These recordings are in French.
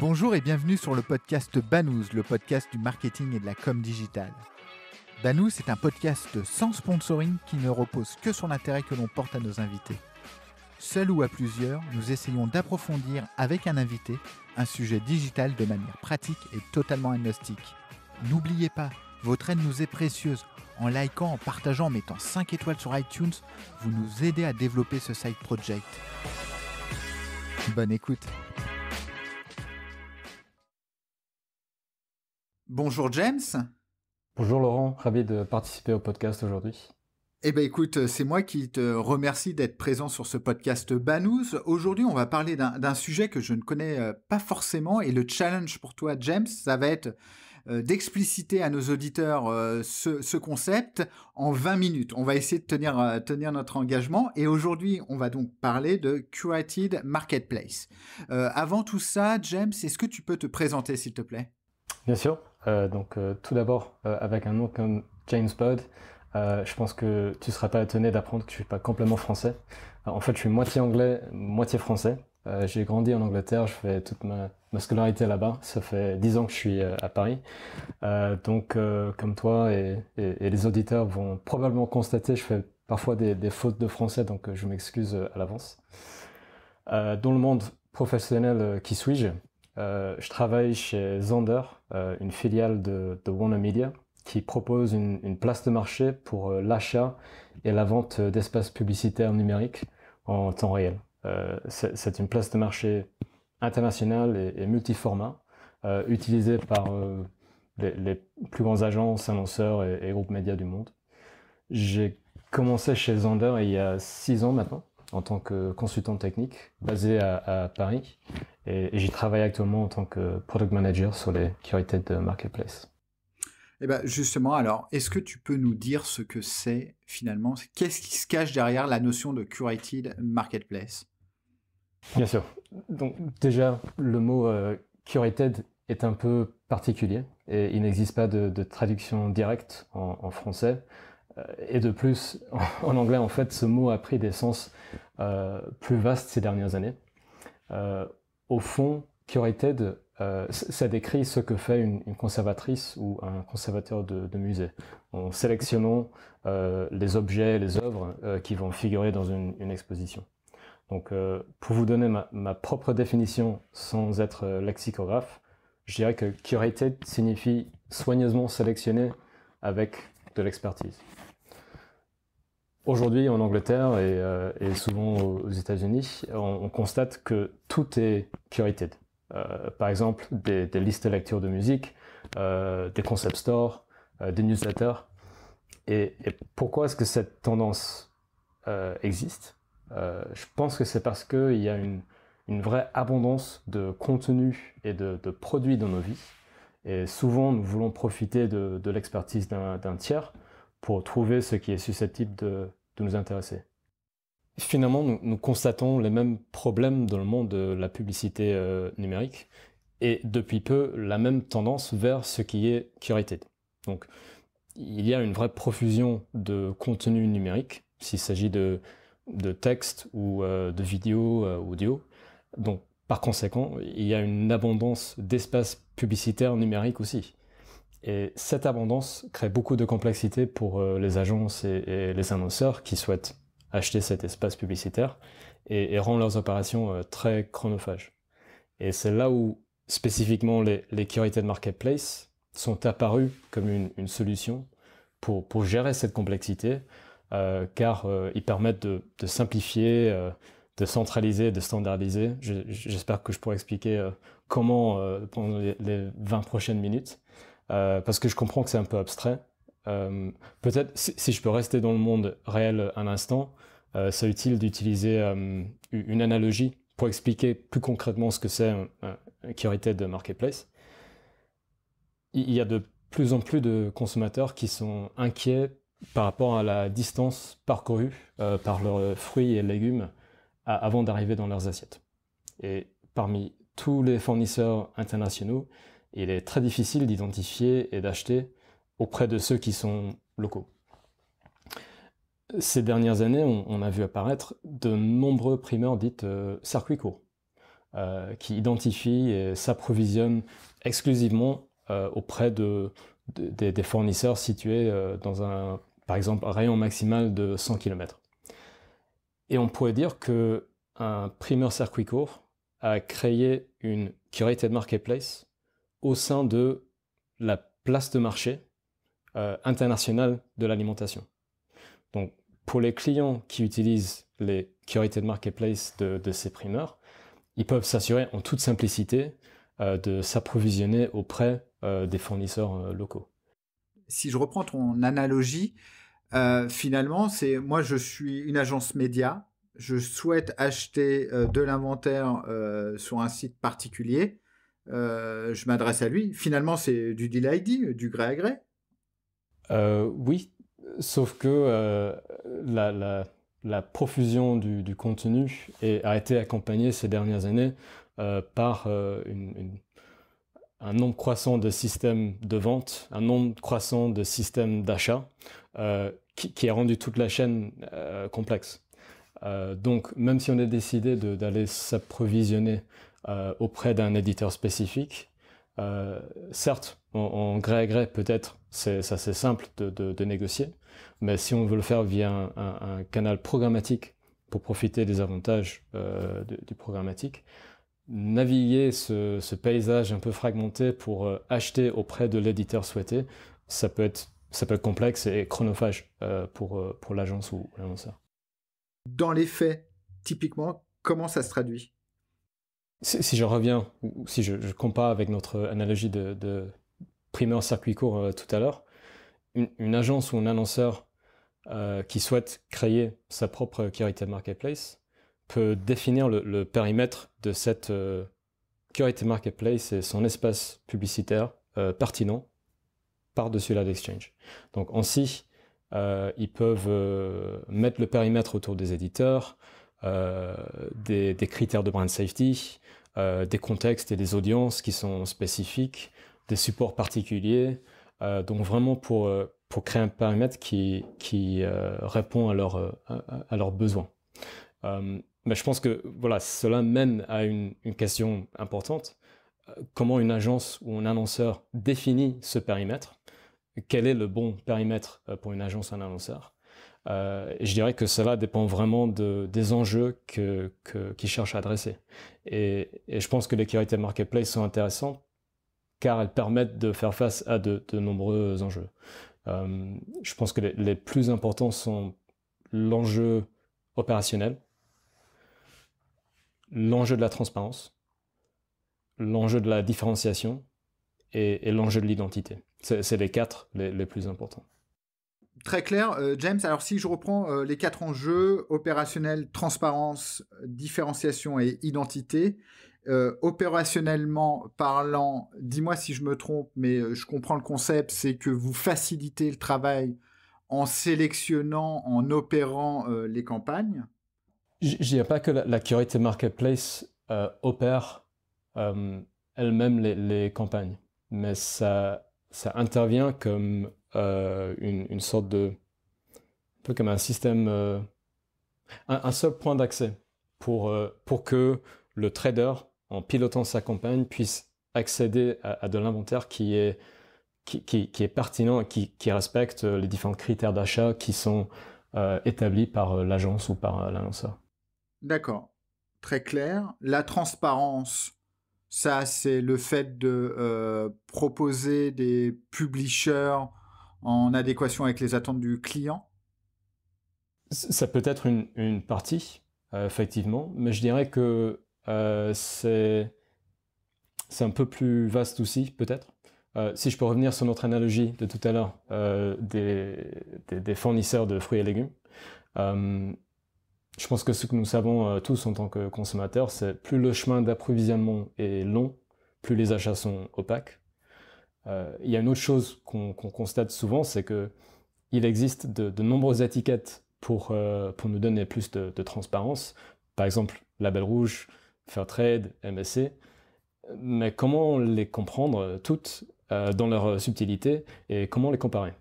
Bonjour et bienvenue sur le podcast Banous, le podcast du marketing et de la com digitale. Banous est un podcast sans sponsoring qui ne repose que sur l'intérêt que l'on porte à nos invités. Seul ou à plusieurs, nous essayons d'approfondir avec un invité un sujet digital de manière pratique et totalement agnostique. N'oubliez pas, votre aide nous est précieuse. En likant, en partageant, en mettant 5 étoiles sur iTunes, vous nous aidez à développer ce side project. Bonne écoute. Bonjour James. Bonjour Laurent, ravi de participer au podcast aujourd'hui. Eh bien écoute, c'est moi qui te remercie d'être présent sur ce podcast Banous. Aujourd'hui, on va parler d'un sujet que je ne connais pas forcément et le challenge pour toi James, ça va être d'expliciter à nos auditeurs ce concept en 20 minutes. On va essayer de tenir notre engagement et aujourd'hui, on va donc parler de Curated Marketplace. Avant tout ça, James, est-ce que tu peux te présenter s'il te plaît ? Bien sûr, tout d'abord, avec un nom comme James Budd, je pense que tu ne seras pas étonné d'apprendre que je ne suis pas complètement français. En fait, je suis moitié anglais, moitié français. J'ai grandi en Angleterre, je fais toute ma scolarité là-bas. Ça fait 10 ans que je suis à Paris. Comme toi et les auditeurs vont probablement constater, je fais parfois des fautes de français, donc je m'excuse à l'avance. Dans le monde professionnel, qui suis-je ? Je travaille chez Zander, une filiale de Warner Media, qui propose une place de marché pour l'achat et la vente d'espaces publicitaires numériques en temps réel. C'est une place de marché internationale et multiformat, utilisée par les plus grands agences, annonceurs et groupes médias du monde. J'ai commencé chez Zander il y a 6 ans maintenant, en tant que consultant technique, basé à Paris. Et j'y travaille actuellement en tant que product manager sur les Curated Marketplace. Eh ben justement, alors, est-ce que tu peux nous dire ce que c'est finalement ? Qu'est-ce qui se cache derrière la notion de Curated Marketplace ? Bien sûr. Donc déjà, le mot Curated est un peu particulier et il n'existe pas de traduction directe en français. Et de plus, en anglais, en fait, ce mot a pris des sens plus vastes ces dernières années. Au fond, Curated, ça décrit ce que fait une conservatrice ou un conservateur de musée, en sélectionnant les objets, les œuvres qui vont figurer dans une exposition. Donc, pour vous donner ma propre définition sans être lexicographe, je dirais que Curated signifie soigneusement sélectionné avec de l'expertise. Aujourd'hui, en Angleterre et souvent aux États-Unis, on constate que tout est curated. Par exemple, des listes de lecture de musique, des concept stores, des newsletters. Et pourquoi est-ce que cette tendance existe ? Je pense que c'est parce qu'il y a une vraie abondance de contenu et de produits dans nos vies. Et souvent, nous voulons profiter de l'expertise d'un tiers pour trouver ce qui est susceptible de nous intéresser. Finalement, nous constatons les mêmes problèmes dans le monde de la publicité numérique et depuis peu, la même tendance vers ce qui est curated. Donc, il y a une vraie profusion de contenu numérique, s'il s'agit de texte ou de vidéos, audio. Donc, par conséquent, il y a une abondance d'espaces publicitaires numériques aussi. Et cette abondance crée beaucoup de complexité pour les agences et les annonceurs qui souhaitent acheter cet espace publicitaire et rend leurs opérations très chronophages. Et c'est là où, spécifiquement, les Curated Marketplace sont apparus comme une solution pour gérer cette complexité, car ils permettent de simplifier, de centraliser, de standardiser. J'espère que je pourrai expliquer comment pendant les 20 prochaines minutes. Parce que je comprends que c'est un peu abstrait. Peut-être, si je peux rester dans le monde réel un instant, c'est utile d'utiliser une analogie pour expliquer plus concrètement ce que c'est un Curated Marketplace. Il y a de plus en plus de consommateurs qui sont inquiets par rapport à la distance parcourue par leurs fruits et légumes avant d'arriver dans leurs assiettes. Et parmi tous les fournisseurs internationaux, il est très difficile d'identifier et d'acheter auprès de ceux qui sont locaux. Ces dernières années, on a vu apparaître de nombreux primeurs dites circuits courts. qui identifie et s'approvisionne exclusivement auprès des fournisseurs situés dans un, par exemple, un rayon maximal de 100 km. Et on pourrait dire qu'un primeur circuit court a créé une curated marketplace au sein de la place de marché internationale de l'alimentation. Donc, pour les clients qui utilisent les curated marketplace de ces primeurs, ils peuvent s'assurer en toute simplicité de s'approvisionner auprès des fournisseurs locaux. Si je reprends ton analogie, finalement, moi je suis une agence média, je souhaite acheter de l'inventaire sur un site particulier, je m'adresse à lui. Finalement, c'est du deal ID, du gré à gré. Oui, sauf que la profusion du contenu a été accompagnée ces dernières années par un nombre croissant de systèmes de vente, un nombre croissant de systèmes d'achat qui a rendu toute la chaîne complexe. Donc, même si on a décidé d'aller s'approvisionner auprès d'un éditeur spécifique, certes, en gré à gré, peut-être, c'est assez simple de négocier, mais si on veut le faire via un canal programmatique pour profiter des avantages du programmatique, naviguer ce paysage un peu fragmenté pour acheter auprès de l'éditeur souhaité, ça peut être complexe et chronophage pour l'agence ou l'annonceur. Dans les faits, typiquement, comment ça se traduit ? Si je reviens, ou si je compare avec notre analogie de primeur circuit court tout à l'heure, une agence ou un annonceur qui souhaite créer sa propre curated marketplace peut définir le périmètre de cette curated marketplace et son espace publicitaire pertinent par-dessus l'AdExchange. Donc ainsi, ils peuvent mettre le périmètre autour des éditeurs, des critères de brand safety, des contextes et des audiences qui sont spécifiques, des supports particuliers, donc vraiment pour créer un périmètre qui répond à leurs besoins. Mais je pense que voilà, cela mène à une question importante. Comment une agence ou un annonceur définit ce périmètre? Quel est le bon périmètre pour une agence ou un annonceur? Et je dirais que cela dépend vraiment des enjeux qu'ils cherchent à adresser. Et je pense que les curated marketplaces sont intéressantes car elles permettent de faire face à de nombreux enjeux. Je pense que les plus importants sont l'enjeu opérationnel, l'enjeu de la transparence, l'enjeu de la différenciation et l'enjeu de l'identité. C'est les quatre les plus importants. Très clair. James, alors si je reprends les 4 enjeux, opérationnel, transparence, différenciation et identité, opérationnellement parlant, dis-moi si je me trompe, mais je comprends le concept, c'est que vous facilitez le travail en sélectionnant, en opérant les campagnes. Je ne dirais pas que la curated marketplace opère elle-même les campagnes, mais ça intervient comme une sorte de... un peu comme un système... un seul point d'accès pour que le trader, en pilotant sa campagne, puisse accéder à de l'inventaire qui est pertinent et qui respecte les différents critères d'achat qui sont établis par l'agence ou par l'annonceur. D'accord, très clair. La transparence, ça c'est le fait de proposer des publishers en adéquation avec les attentes du client. Ça peut être une partie, effectivement, mais je dirais que c'est un peu plus vaste aussi, peut-être. Si je peux revenir sur notre analogie de tout à l'heure des fournisseurs de fruits et légumes, je pense que ce que nous savons tous en tant que consommateurs, c'est plus le chemin d'approvisionnement est long, plus les achats sont opaques. Il y a une autre chose qu'on constate souvent, c'est qu'il existe de nombreuses étiquettes pour nous donner plus de transparence. Par exemple, label rouge, Fairtrade, MSC. Mais comment les comprendre toutes dans leur subtilité et comment les comparer?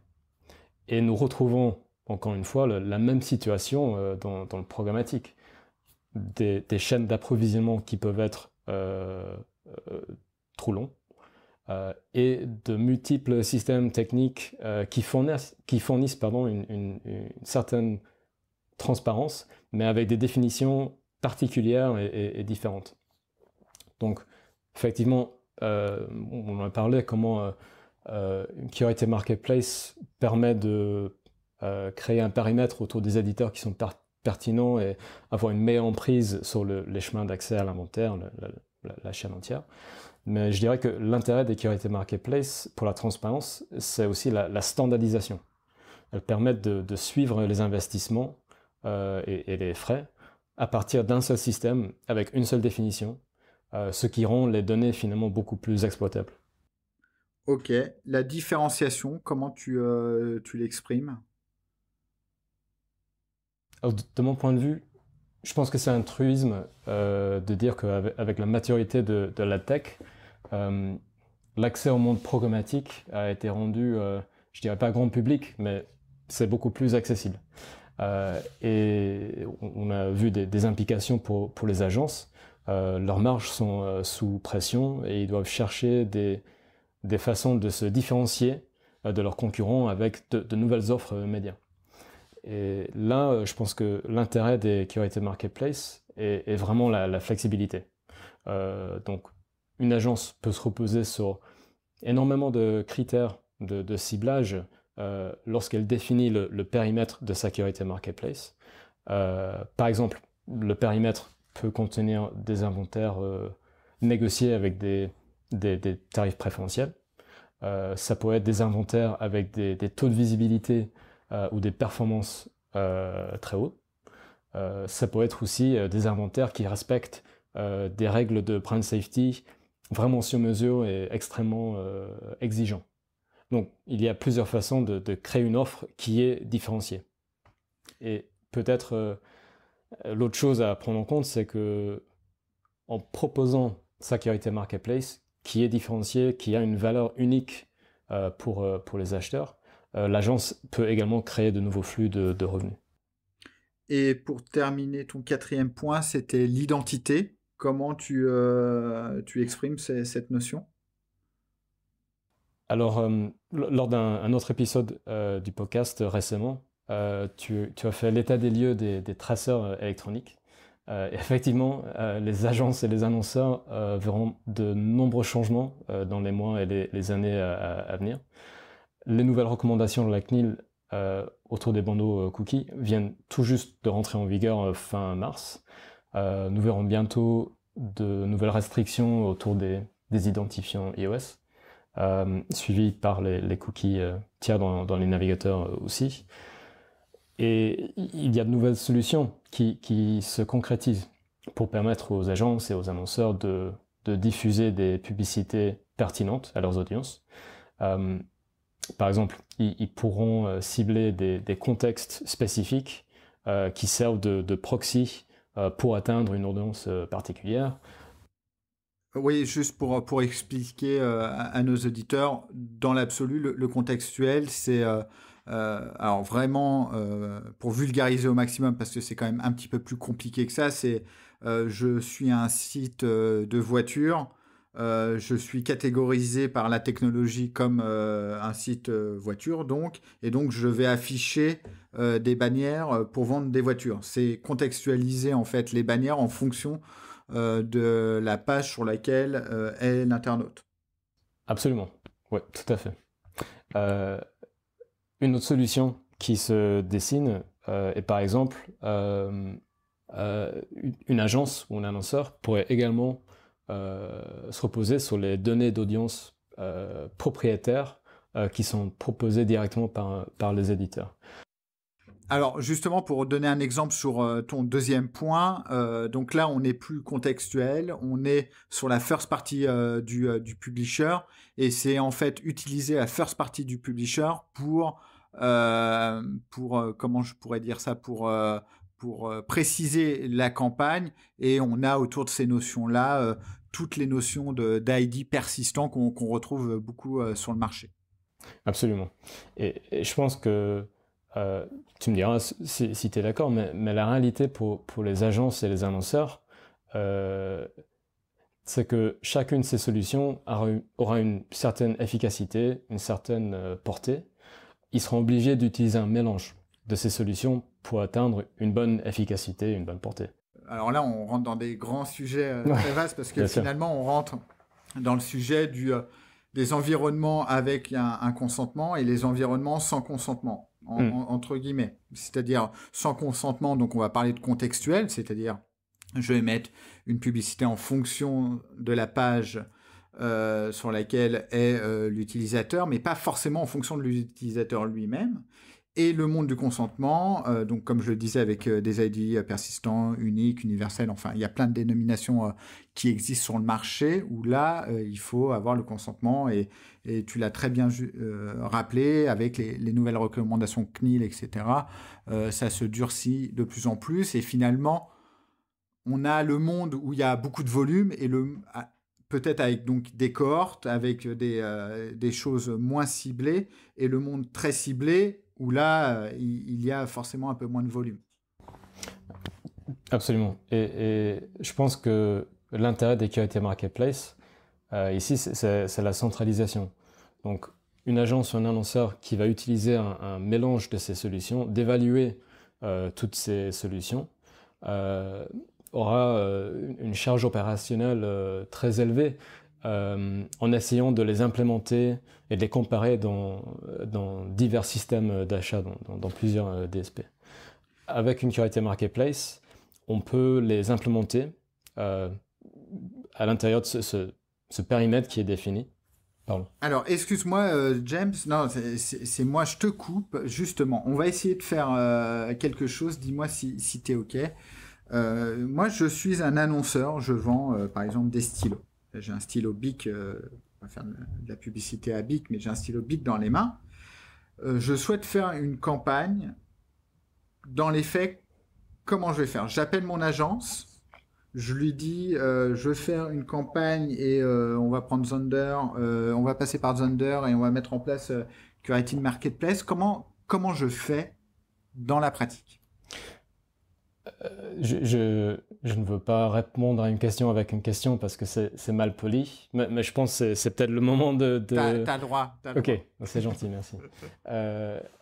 Et nous retrouvons encore une fois la même situation dans le programmatique. Des chaînes d'approvisionnement qui peuvent être trop longs, et de multiples systèmes techniques qui fournissent une certaine transparence, mais avec des définitions particulières et différentes. Donc, effectivement, on a parlé comment une Curated Marketplace permet de créer un périmètre autour des éditeurs qui sont pertinents et avoir une meilleure emprise sur les chemins d'accès à l'inventaire, la chaîne entière. Mais je dirais que l'intérêt des Curated Marketplace pour la transparence, c'est aussi la standardisation. Elles permettent de suivre les investissements et les frais à partir d'un seul système avec une seule définition, ce qui rend les données finalement beaucoup plus exploitables. Ok, la différenciation, comment tu l'exprimes? Alors, de mon point de vue, je pense que c'est un truisme de dire qu'avec la maturité de la tech, l'accès au monde programmatique a été rendu, je dirais pas grand public, mais c'est beaucoup plus accessible. Et on a vu des implications pour les agences. Leurs marges sont sous pression et ils doivent chercher des façons de se différencier de leurs concurrents avec de nouvelles offres médias. Et là, je pense que l'intérêt des Curated Marketplace est vraiment la flexibilité. Donc, une agence peut se reposer sur énormément de critères de ciblage lorsqu'elle définit le périmètre de sa Curated Marketplace. Par exemple, le périmètre peut contenir des inventaires négociés avec des tarifs préférentiels. Ça peut être des inventaires avec des taux de visibilité ou des performances très hautes. Ça peut être aussi des inventaires qui respectent des règles de brand safety vraiment sur mesure et extrêmement exigeants. Donc, il y a plusieurs façons de créer une offre qui est différenciée. Et peut-être l'autre chose à prendre en compte, c'est que en proposant sa Curated Marketplace, qui est différenciée, qui a une valeur unique pour les acheteurs, l'agence peut également créer de nouveaux flux de revenus. Et pour terminer, ton quatrième point, c'était l'identité. Comment tu exprimes cette notion? Alors, lors d'un autre épisode du podcast récemment, tu as fait l'état des lieux des traceurs électroniques. Effectivement, les agences et les annonceurs verront de nombreux changements dans les mois et les années à venir. Les nouvelles recommandations de la CNIL autour des bandeaux cookies viennent tout juste de rentrer en vigueur fin mars. Nous verrons bientôt de nouvelles restrictions autour des identifiants iOS, suivies par les cookies tiers dans les navigateurs aussi. Et il y a de nouvelles solutions qui se concrétisent pour permettre aux agences et aux annonceurs de diffuser des publicités pertinentes à leurs audiences. Par exemple, ils pourront cibler des contextes spécifiques qui servent de proxy pour atteindre une audience particulière. Oui, juste pour expliquer à nos auditeurs, dans l'absolu, le contextuel, c'est alors vraiment pour vulgariser au maximum, parce que c'est quand même un petit peu plus compliqué que ça, c'est je suis un site de voiture, je suis catégorisé par la technologie comme un site voiture, donc, et donc je vais afficher des bannières pour vendre des voitures. C'est contextualiser en fait les bannières en fonction de la page sur laquelle est l'internaute. Absolument, oui, tout à fait. Une autre solution qui se dessine est par exemple une agence ou un annonceur pourrait également se reposer sur les données d'audience propriétaires qui sont proposées directement par les éditeurs. Alors justement, pour donner un exemple sur ton deuxième point, donc là on n'est plus contextuel, on est sur la first party du publisher, et c'est en fait utiliser la first party du publisher pour comment je pourrais dire ça, pour préciser la campagne, et on a autour de ces notions-là toutes les notions d'ID persistant qu'on retrouve beaucoup sur le marché. Absolument. Et je pense que tu me diras si tu es d'accord, mais la réalité pour les agences et les annonceurs, c'est que chacune de ces solutions aura une certaine efficacité, une certaine portée. Ils seront obligés d'utiliser un mélange de ces solutions pour atteindre une bonne efficacité, une bonne portée. Alors là, on rentre dans des grands sujets très vastes parce que finalement, on rentre dans le sujet des environnements avec un consentement et les environnements sans consentement, entre guillemets. C'est-à-dire sans consentement, donc on va parler de contextuel, c'est-à-dire je vais mettre une publicité en fonction de la page sur laquelle est l'utilisateur, mais pas forcément en fonction de l'utilisateur lui-même. Et le monde du consentement, donc comme je le disais avec des ID persistants, uniques, universels, enfin il y a plein de dénominations qui existent sur le marché où là il faut avoir le consentement et tu l'as très bien rappelé avec les nouvelles recommandations CNIL, etc. Ça se durcit de plus en plus et finalement on a le monde où il y a beaucoup de volume et peut-être avec donc des cohortes, avec des choses moins ciblées et le monde très ciblé où là, il y a forcément un peu moins de volume. Absolument. Et je pense que l'intérêt des curated marketplaces, ici, c'est la centralisation. Donc, une agence ou un annonceur qui va utiliser un mélange de ces solutions, d'évaluer toutes ces solutions, aura une charge opérationnelle très élevée en essayant de les implémenter et de les comparer dans divers systèmes d'achat, dans plusieurs DSP. Avec une curated marketplace, on peut les implémenter à l'intérieur de ce périmètre qui est défini. Pardon. Alors, excuse-moi, James, non, c'est moi, je te coupe, justement. On va essayer de faire quelque chose, dis-moi si tu es OK. Moi, je suis un annonceur, je vends par exemple des stylos. J'ai un stylo Bic, on va faire de la publicité à Bic, mais j'ai un stylo Bic dans les mains. Je souhaite faire une campagne. Dans les faits, comment je vais faire? J'appelle mon agence, je lui dis je veux faire une campagne et on va prendre Zander, on va passer par Zander et on va mettre en place Curated Marketplace. Comment je fais dans la pratique? Je ne veux pas répondre à une question avec une question parce que c'est mal poli, mais je pense que c'est peut-être le moment de... T'as le droit. Ok, c'est gentil, merci.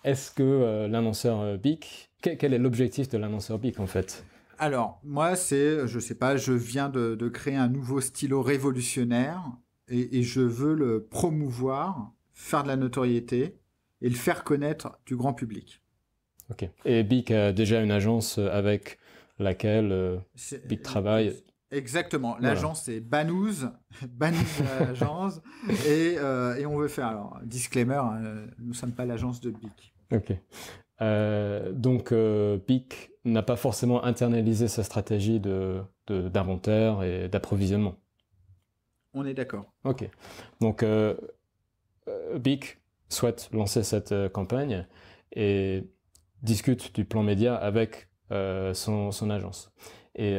Est-ce que l'annonceur BIC, quel est l'objectif de l'annonceur BIC en fait? Alors, moi, je sais pas, je viens de créer un nouveau stylo révolutionnaire et je veux le promouvoir, faire de la notoriété et le faire connaître du grand public. Ok. Et BIC a déjà une agence avec laquelle BIC travaille. Exactement. L'agence, c'est Banous l'agence. Et on veut faire, alors, disclaimer, nous ne sommes pas l'agence de BIC. Ok. Donc, BIC n'a pas forcément internalisé sa stratégie d'inventaire et d'approvisionnement. On est d'accord. Ok. Donc, BIC souhaite lancer cette campagne et discute du plan média avec son agence. Et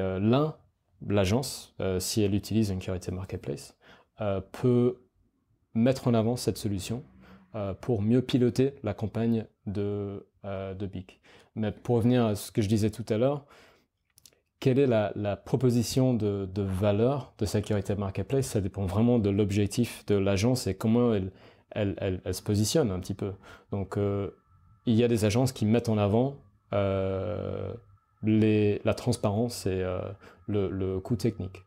l'agence, si elle utilise une curated marketplace, peut mettre en avant cette solution pour mieux piloter la campagne de BIC. Mais pour revenir à ce que je disais tout à l'heure, quelle est la proposition de valeur de cette curated marketplace? Ça dépend vraiment de l'objectif de l'agence et comment elle se positionne un petit peu. Donc, il y a des agences qui mettent en avant la transparence et le coût technique.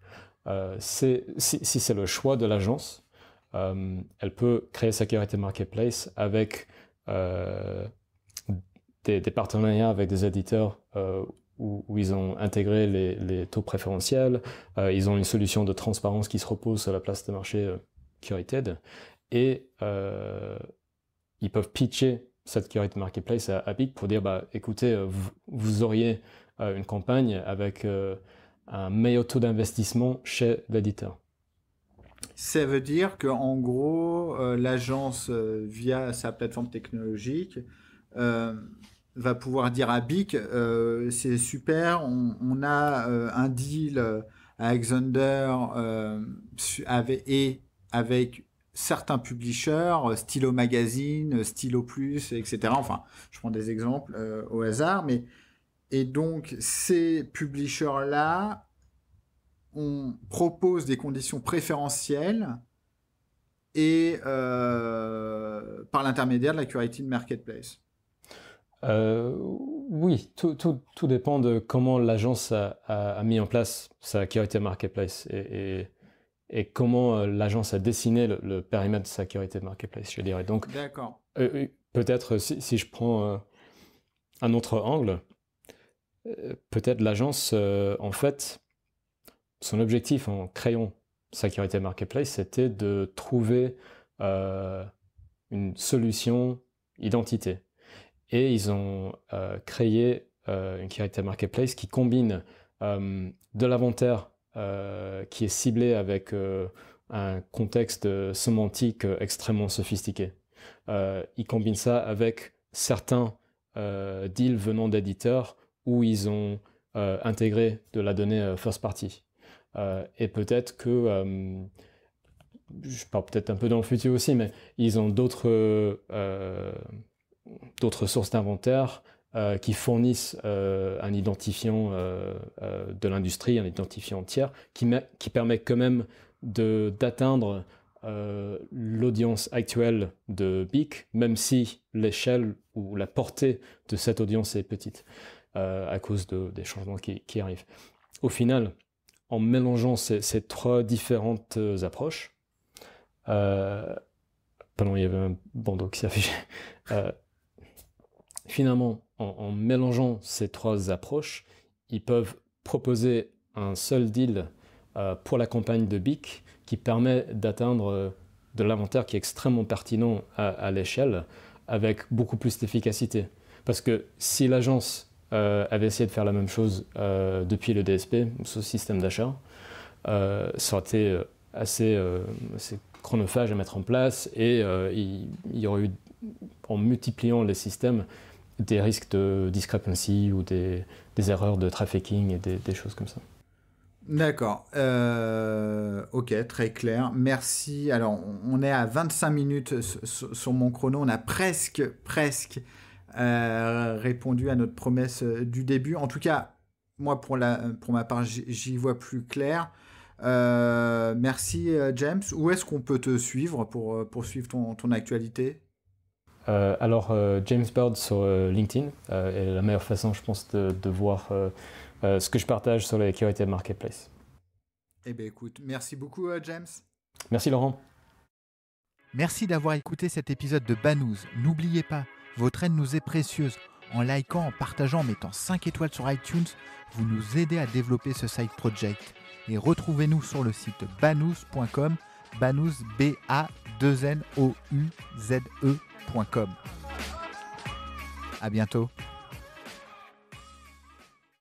Si c'est le choix de l'agence, elle peut créer sa curated marketplace avec des partenariats avec des éditeurs où ils ont intégré les taux préférentiels, ils ont une solution de transparence qui se repose sur la place de marché curated, et ils peuvent pitcher cette curated marketplace à BIC pour dire écoutez, vous auriez une campagne avec un meilleur taux d'investissement chez l'éditeur. Ça veut dire qu'en gros, l'agence, via sa plateforme technologique, va pouvoir dire à BIC, c'est super, on a un deal avec Zander avec certains publishers, Stylo Magazine, Stylo Plus, etc. Enfin, je prends des exemples au hasard, et donc ces publishers-là on propose des conditions préférentielles et par l'intermédiaire de la Curated Marketplace. Oui, tout dépend de comment l'agence a mis en place sa Curated Marketplace et comment l'agence a dessiné le périmètre de sa Curated Marketplace, je dirais. Donc, d'accord. Peut-être si je prends un autre angle, peut-être l'agence, en fait, son objectif en créant sa Curated Marketplace, c'était de trouver une solution identité. Et ils ont créé une Curated Marketplace qui combine de l'inventaire qui est ciblé avec un contexte sémantique extrêmement sophistiqué. Ils combinent ça avec certains deals venant d'éditeurs où ils ont intégré de la donnée first party. Et peut-être que, je parle peut-être un peu dans le futur aussi, mais ils ont d'autres sources d'inventaire qui fournissent un identifiant de l'industrie, un identifiant tiers, qui permet quand même d'atteindre l'audience actuelle de BIC, même si l'échelle ou la portée de cette audience est petite, à cause des changements qui arrivent. Au final, en mélangeant ces trois différentes approches, pardon, il y avait un bandeau qui s'affichait. Finalement, en mélangeant ces trois approches, ils peuvent proposer un seul deal pour la campagne de BIC qui permet d'atteindre de l'inventaire qui est extrêmement pertinent à l'échelle avec beaucoup plus d'efficacité. Parce que si l'agence avait essayé de faire la même chose depuis le DSP, ce système d'achat, ça aurait été assez chronophage à mettre en place et il y aurait eu, en multipliant les systèmes, des risques de discrepancy ou des erreurs de trafficking et des choses comme ça. D'accord. Ok, très clair. Merci. Alors, on est à 25 minutes sur mon chrono. On a presque répondu à notre promesse du début. En tout cas, moi, pour ma part, j'y vois plus clair. Merci, James. Où est-ce qu'on peut te suivre pour suivre ton actualité ? Alors, James Bird sur LinkedIn est la meilleure façon, je pense, de voir ce que je partage sur les Curated Marketplace. Eh bien, écoute, merci beaucoup, James. Merci, Laurent. Merci d'avoir écouté cet épisode de Banous. N'oubliez pas, votre aide nous est précieuse. En likant, en partageant, en mettant 5 étoiles sur iTunes, vous nous aidez à développer ce side project. Et retrouvez-nous sur le site banous.com, banous, B-A-2-N-O-U-Z-E.com. À bientôt.